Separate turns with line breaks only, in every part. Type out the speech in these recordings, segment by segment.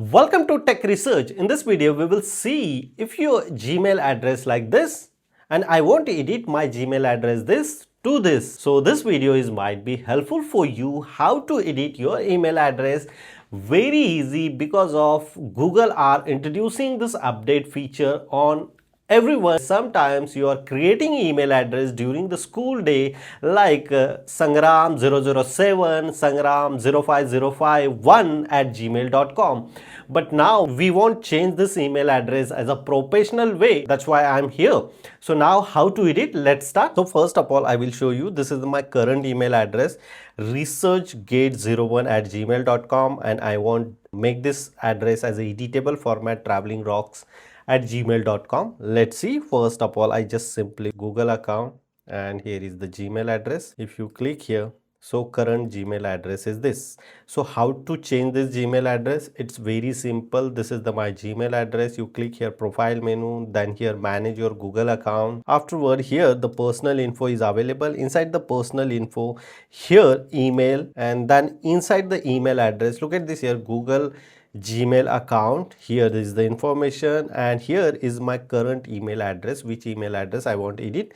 Welcome to Tech Research. In this video, we will see if your Gmail address like this and I want to edit my Gmail address this to this. So this video might be helpful for you how to edit your email address. Very easy because of Google are introducing this update feature on everyone. Sometimes you are creating email address during the school day like sangram007 sangram05051 but now we won't change this email address as a professional way. That's why I'm here. So now how to edit? Let's start. So first of all, I will show you this is my current email address, researchgate01@gmail.com, and I want make this address as a editable format, travelingrocks@gmail.com. Let's see. First of all, I just simply Google account and here is the Gmail address. If you click here, so current Gmail address is this. So how to change this Gmail address? It's very simple. This is my Gmail address. You click here profile menu, then here manage your Google account. Afterward, here the personal info is available. Inside the personal info, here email, and then inside the email address, look at this here, Google Gmail account. Here is the information and here is my current email address, which email address I want to edit.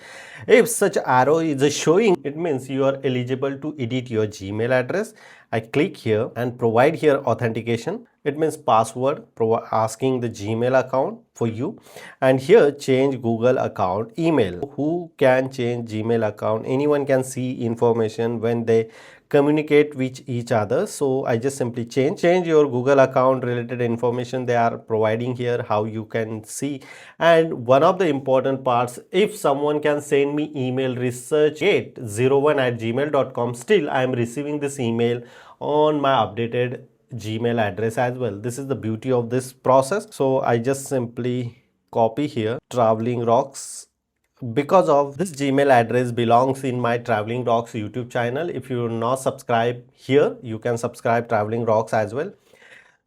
If such arrow is showing, it means you are eligible to edit your Gmail address. I click here and provide here authentication. It means password, asking the Gmail account for you, and here change Google account email. Who can change Gmail account? Anyone can see information when they communicate with each other. So I just simply change your Google account related information they are providing here, how you can see. And one of the important parts, if someone can send me email researchgate01@gmail.com, still I am receiving this email on my updated Gmail address as well. This is the beauty of this process. So I just simply copy here Traveling Rocks. Because of this Gmail address belongs in my Traveling Rocks YouTube channel. If you are not subscribed here, you can subscribe Traveling Rocks as well.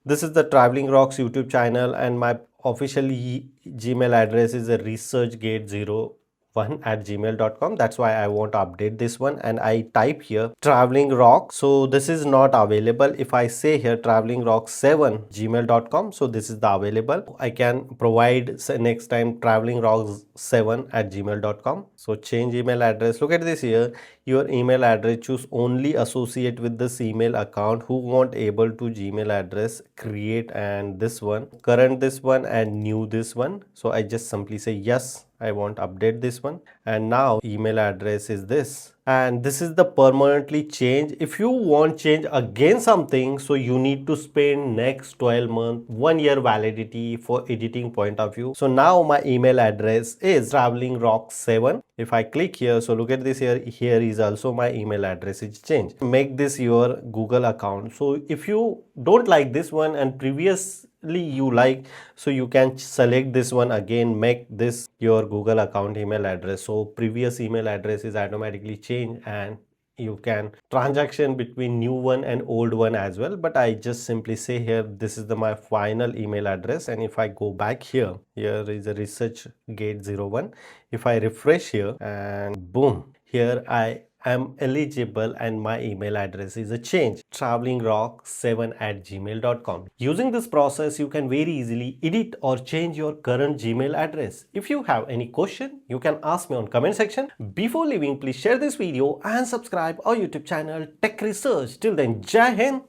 This is the Traveling Rocks YouTube channel and my official Gmail address is a researchgate01@gmail.com. That's why I want to update this one and I type here Traveling Rock. So this is not available. If I say here Traveling Rock 7@gmail.com, so this is the available. I can provide next time Traveling Rock 7@gmail.com. So change email address. Look at this here. Your email address, choose only associate with this email account who want able to Gmail address, create, and this one, current this one, and new this one. So I just simply say yes, I want to update this one, and now email address is this, and this is the permanently change. If you want change again something, so you need to spend next 12 months, 1 year validity for editing point of view. So now my email address is travelingrock7. If I click here, so look at this here, here is also my email address is changed. Make this your Google account. So if you don't like this one and previously you like, so you can select this one again, make this your Google account email address. So previous email address is automatically changed and you can transaction between new one and old one as well. But I just simply say here this is my final email address, and if I go back here, here is a researchgate01. If I refresh here and boom, here I am eligible and my email address is a change, travelingrock7@gmail.com. Using this process, you can very easily edit or change your current Gmail address. If you have any question, you can ask me on comment section. Before leaving, please share this video and subscribe our YouTube channel Tech Research. Till then, Jai Hind,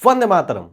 Vande Mataram.